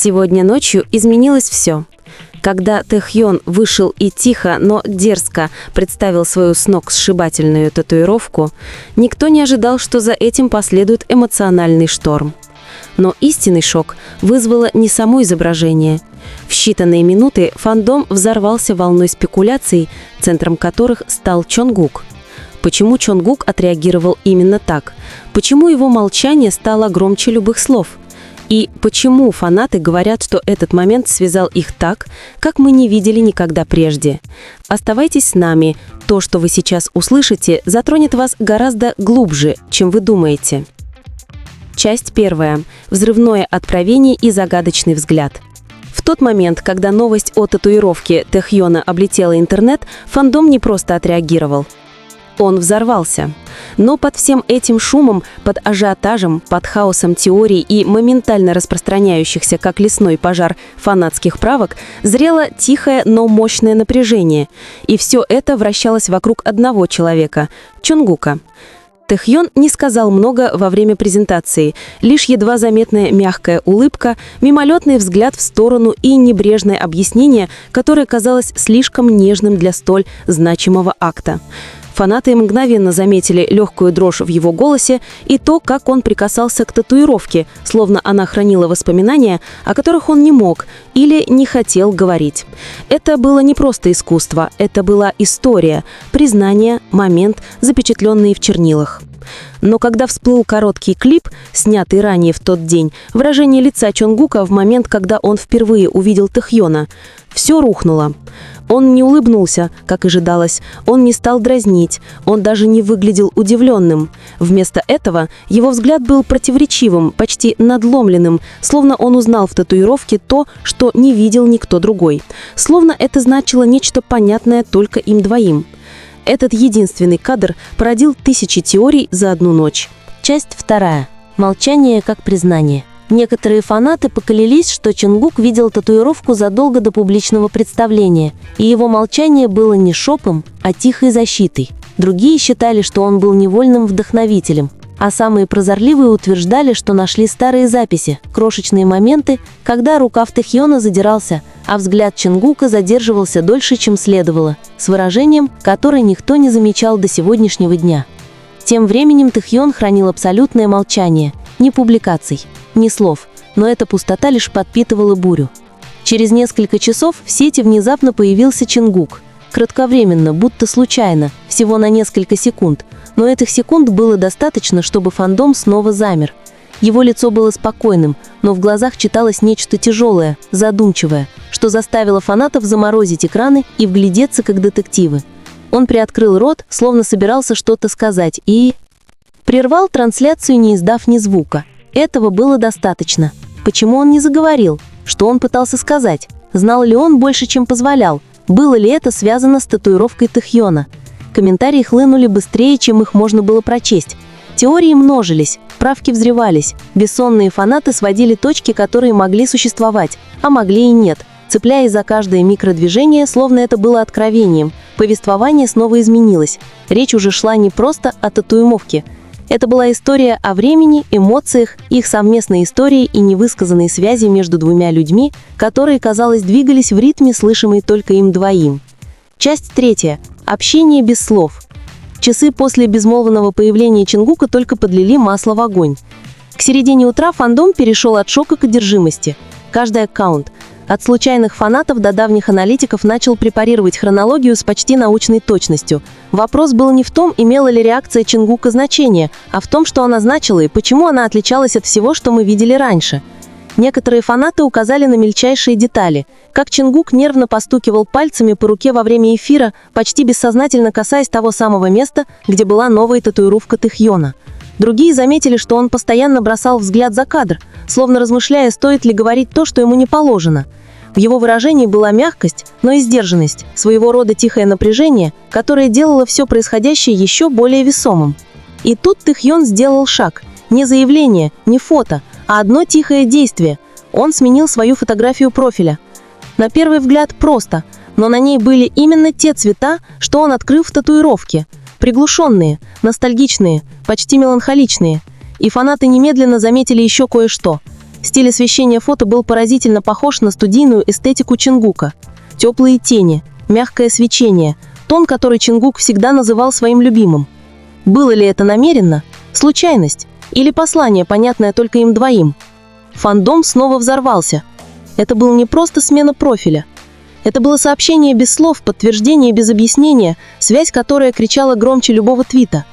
Сегодня ночью изменилось все. Когда Тэхьон вышел и тихо, но дерзко представил свою сногсшибательную татуировку, никто не ожидал, что за этим последует эмоциональный шторм. Но истинный шок вызвало не само изображение. В считанные минуты фандом взорвался волной спекуляций, центром которых стал Чонгук. Почему Чонгук отреагировал именно так? Почему его молчание стало громче любых слов? И почему фанаты говорят, что этот момент связал их так, как мы не видели никогда прежде? Оставайтесь с нами. То, что вы сейчас услышите, затронет вас гораздо глубже, чем вы думаете. Часть 1. Взрывное откровение и загадочный взгляд. В тот момент, когда новость о татуировке Тэхьона облетела интернет, фандом не просто отреагировал. Он взорвался. Но под всем этим шумом, под ажиотажем, под хаосом теорий и моментально распространяющихся, как лесной пожар, фанатских правок, зрело тихое, но мощное напряжение. И все это вращалось вокруг одного человека – Чонгука. Тэхьон не сказал много во время презентации, лишь едва заметная мягкая улыбка, мимолетный взгляд в сторону и небрежное объяснение, которое казалось слишком нежным для столь значимого акта. Фанаты мгновенно заметили легкую дрожь в его голосе и то, как он прикасался к татуировке, словно она хранила воспоминания, о которых он не мог или не хотел говорить. Это было не просто искусство, это была история, признание, момент, запечатленный в чернилах. Но когда всплыл короткий клип, снятый ранее в тот день, выражение лица Чонгука в момент, когда он впервые увидел Тэхьона, все рухнуло. Он не улыбнулся, как ожидалось, он не стал дразнить, он даже не выглядел удивленным. Вместо этого его взгляд был противоречивым, почти надломленным, словно он узнал в татуировке то, что не видел никто другой. Словно это значило нечто понятное только им двоим. Этот единственный кадр породил тысячи теорий за одну ночь. Часть 2. Молчание как признание. Некоторые фанаты поклялись, что Чонгук видел татуировку задолго до публичного представления, и его молчание было не шепом, а тихой защитой. Другие считали, что он был невольным вдохновителем, а самые прозорливые утверждали, что нашли старые записи, крошечные моменты, когда рукав Тэхьона задирался, а взгляд Чонгука задерживался дольше, чем следовало, с выражением, которое никто не замечал до сегодняшнего дня. Тем временем Тэхьон хранил абсолютное молчание, ни публикаций, ни слов, но эта пустота лишь подпитывала бурю. Через несколько часов в сети внезапно появился Чонгук. Кратковременно, будто случайно, всего на несколько секунд, но этих секунд было достаточно, чтобы фандом снова замер. Его лицо было спокойным, но в глазах читалось нечто тяжелое, задумчивое, что заставило фанатов заморозить экраны и вглядеться как детективы. Он приоткрыл рот, словно собирался что-то сказать, и прервал трансляцию, не издав ни звука. Этого было достаточно. Почему он не заговорил? Что он пытался сказать? Знал ли он больше, чем позволял? Было ли это связано с татуировкой Тэхьона? Комментарии хлынули быстрее, чем их можно было прочесть. Теории множились, правки взрывались. Бессонные фанаты сводили точки, которые могли существовать, а могли и нет, цепляясь за каждое микродвижение, словно это было откровением. Повествование снова изменилось. Речь уже шла не просто о татуировке. Это была история о времени, эмоциях, их совместной истории и невысказанной связи между двумя людьми, которые, казалось, двигались в ритме, слышимой только им двоим. Часть 3. Общение без слов. Часы после безмолвного появления Чонгука только подлили масло в огонь. К середине утра фандом перешел от шока к одержимости. Каждый аккаунт, от случайных фанатов до давних аналитиков, начал препарировать хронологию с почти научной точностью. Вопрос был не в том, имела ли реакция Чонгука значение, а в том, что она значила и почему она отличалась от всего, что мы видели раньше. Некоторые фанаты указали на мельчайшие детали, как Чонгук нервно постукивал пальцами по руке во время эфира, почти бессознательно касаясь того самого места, где была новая татуировка Тэхьона. Другие заметили, что он постоянно бросал взгляд за кадр, словно размышляя, стоит ли говорить то, что ему не положено. В его выражении была мягкость, но и сдержанность, своего рода тихое напряжение, которое делало все происходящее еще более весомым. И тут Тэхьон сделал шаг. Не заявление, не фото, а одно тихое действие. Он сменил свою фотографию профиля. На первый взгляд просто, но на ней были именно те цвета, что он открыл в татуировке. Приглушенные, ностальгичные, почти меланхоличные. И фанаты немедленно заметили еще кое-что. Стиль освещения фото был поразительно похож на студийную эстетику Чонгука. Теплые тени, мягкое свечение, тон, который Чонгук всегда называл своим любимым. Было ли это намеренно, случайность или послание, понятное только им двоим? Фандом снова взорвался. Это был не просто смена профиля. Это было сообщение без слов, подтверждение без объяснения, связь, которая кричала громче любого твита.